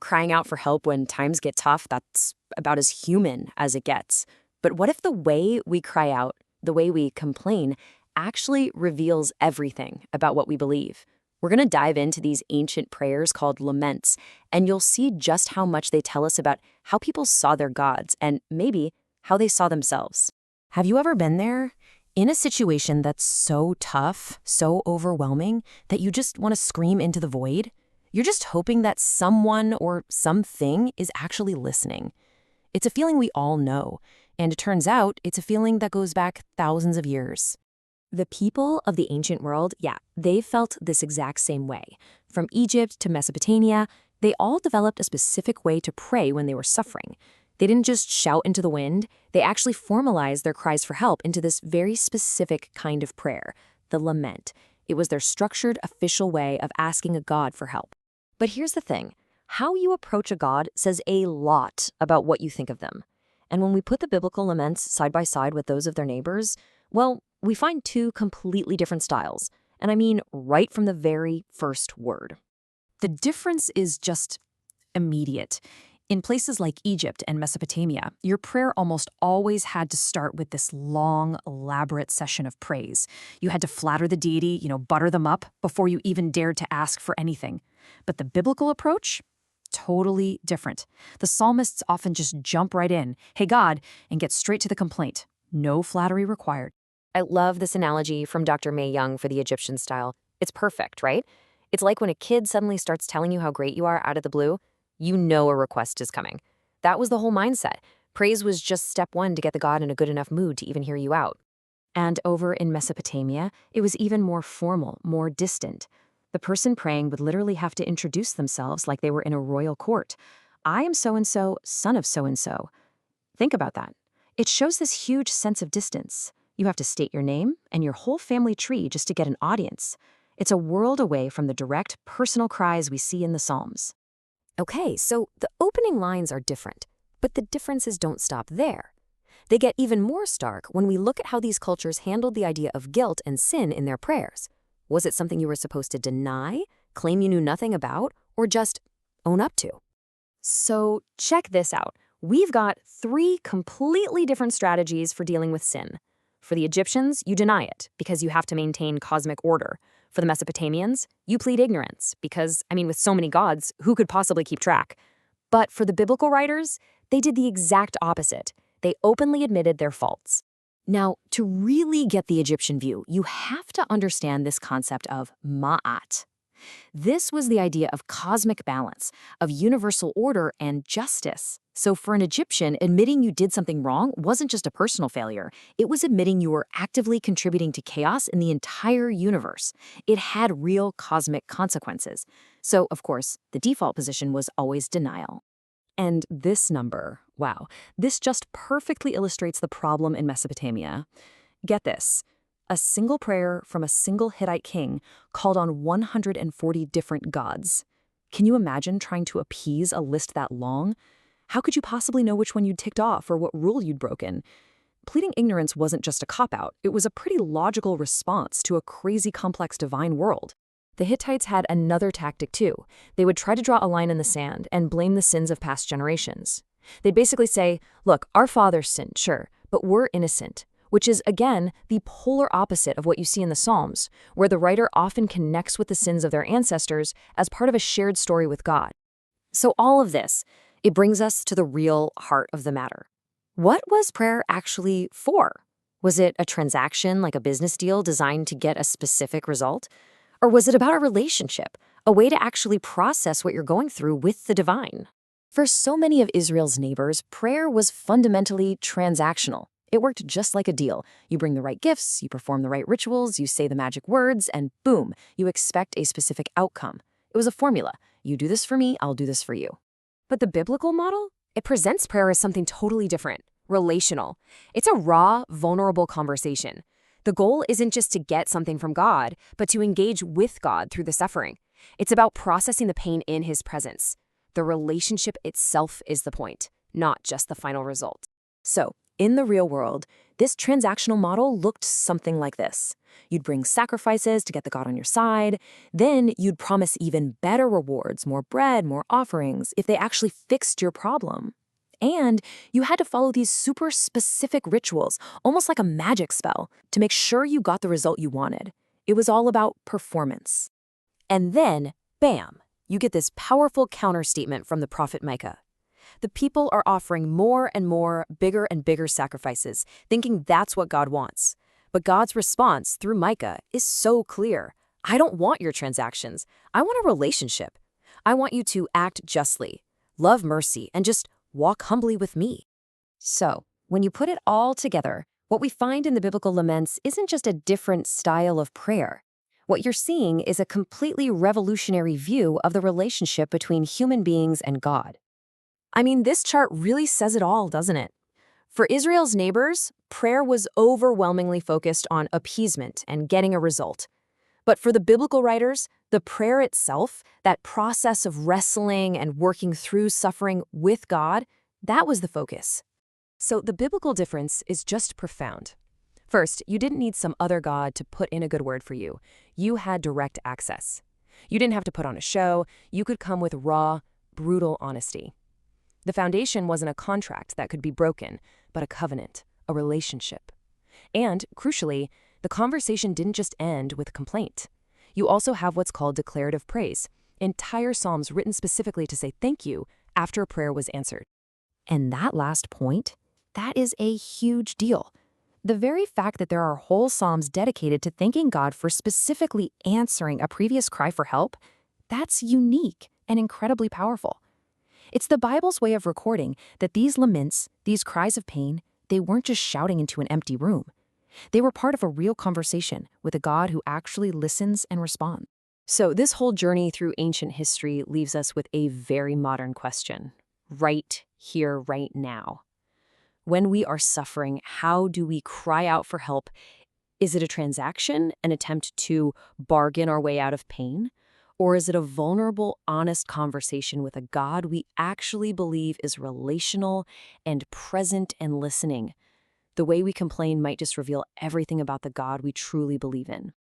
Crying out for help when times get tough, that's about as human as it gets. But what if the way we cry out, the way we complain, actually reveals everything about what we believe? We're going to dive into these ancient prayers called laments, and you'll see just how much they tell us about how people saw their gods and maybe how they saw themselves. Have you ever been there? In a situation that's so tough, so overwhelming, that you just want to scream into the void? You're just hoping that someone or something is actually listening. It's a feeling we all know, and it turns out it's a feeling that goes back thousands of years. The people of the ancient world, they felt this exact same way. From Egypt to Mesopotamia, they all developed a specific way to pray when they were suffering. They didn't just shout into the wind, they actually formalized their cries for help into this very specific kind of prayer, the lament. It was their structured, official way of asking a god for help. But here's the thing. How you approach a god says a lot about what you think of them. And when we put the biblical laments side by side with those of their neighbors, well, we find two completely different styles. And I mean right from the very first word. The difference is just immediate. In places like Egypt and Mesopotamia, your prayer almost always had to start with this long, elaborate session of praise. You had to flatter the deity, butter them up before you even dared to ask for anything. But the biblical approach? Totally different. The psalmists often just jump right in, "Hey God," and get straight to the complaint. No flattery required. I love this analogy from Dr. May Young for the Egyptian style. It's perfect, right? It's like when a kid suddenly starts telling you how great you are out of the blue, you know a request is coming. That was the whole mindset. Praise was just step one to get the God in a good enough mood to even hear you out. And over in Mesopotamia, it was even more formal, more distant. The person praying would literally have to introduce themselves like they were in a royal court. "I am so-and-so, son of so-and-so." Think about that. It shows this huge sense of distance. You have to state your name and your whole family tree just to get an audience. It's a world away from the direct, personal cries we see in the Psalms. Okay, so the opening lines are different, but the differences don't stop there. They get even more stark when we look at how these cultures handled the idea of guilt and sin in their prayers. Was it something you were supposed to deny, claim you knew nothing about, or just own up to? So check this out. We've got three completely different strategies for dealing with sin. For the Egyptians, you deny it because you have to maintain cosmic order. For the Mesopotamians, you plead ignorance because, with so many gods, who could possibly keep track? But for the biblical writers, they did the exact opposite. They openly admitted their faults. Now, to really get the Egyptian view, you have to understand this concept of ma'at. This was the idea of cosmic balance, of universal order and justice. So for an Egyptian, admitting you did something wrong wasn't just a personal failure. It was admitting you were actively contributing to chaos in the entire universe. It had real cosmic consequences. So, of course, the default position was always denial. And this number, wow, this just perfectly illustrates the problem in Mesopotamia. Get this. A single prayer from a single Hittite king called on 140 different gods. Can you imagine trying to appease a list that long? How could you possibly know which one you'd ticked off or what rule you'd broken? Pleading ignorance wasn't just a cop-out. It was a pretty logical response to a crazy complex divine world. The Hittites had another tactic too. They would try to draw a line in the sand and blame the sins of past generations. They'd basically say, look, our fathers sinned, sure, but we're innocent. Which is, again, the polar opposite of what you see in the Psalms, where the writer often connects with the sins of their ancestors as part of a shared story with God. So all of this, it brings us to the real heart of the matter. What was prayer actually for? Was it a transaction like a business deal designed to get a specific result? Or was it about a relationship, a way to actually process what you're going through with the divine? For so many of Israel's neighbors, prayer was fundamentally transactional. It worked just like a deal. You bring the right gifts, you perform the right rituals, you say the magic words, and boom, you expect a specific outcome. It was a formula. You do this for me, I'll do this for you. But the biblical model? It presents prayer as something totally different, relational. It's a raw, vulnerable conversation. The goal isn't just to get something from God, but to engage with God through the suffering. It's about processing the pain in His presence. The relationship itself is the point, not just the final result. So, in the real world, This transactional model looked something like this. You'd bring sacrifices to get the God on your side. Then you'd promise even better rewards, more bread, more offerings, if they actually fixed your problem. And you had to follow these super specific rituals, almost like a magic spell, to make sure you got the result you wanted. It was all about performance. And then, bam, you get this powerful counterstatement from the prophet Micah. The people are offering more and more, bigger and bigger sacrifices, thinking that's what God wants. But God's response through Micah is so clear. I don't want your transactions. I want a relationship. I want you to act justly, love mercy, and just walk humbly with me. So, when you put it all together, what we find in the biblical laments isn't just a different style of prayer. What you're seeing is a completely revolutionary view of the relationship between human beings and God. I mean, this chart really says it all, doesn't it? For Israel's neighbors, prayer was overwhelmingly focused on appeasement and getting a result. But for the biblical writers, the prayer itself, that process of wrestling and working through suffering with God, that was the focus. So the biblical difference is just profound. First, you didn't need some other God to put in a good word for you. You had direct access. You didn't have to put on a show. You could come with raw, brutal honesty. The foundation wasn't a contract that could be broken, but a covenant, a relationship. And, crucially, the conversation didn't just end with a complaint. You also have what's called declarative praise, entire psalms written specifically to say thank you after a prayer was answered. And that last point, that is a huge deal. The very fact that there are whole psalms dedicated to thanking God for specifically answering a previous cry for help, that's unique and incredibly powerful. It's the Bible's way of recording that these laments, these cries of pain, they weren't just shouting into an empty room. They were part of a real conversation with a God who actually listens and responds. So this whole journey through ancient history leaves us with a very modern question. Right here, right now. When we are suffering, how do we cry out for help? Is it a transaction, an attempt to bargain our way out of pain? Or is it a vulnerable, honest conversation with a God we actually believe is relational and present and listening? The way we complain might just reveal everything about the God we truly believe in.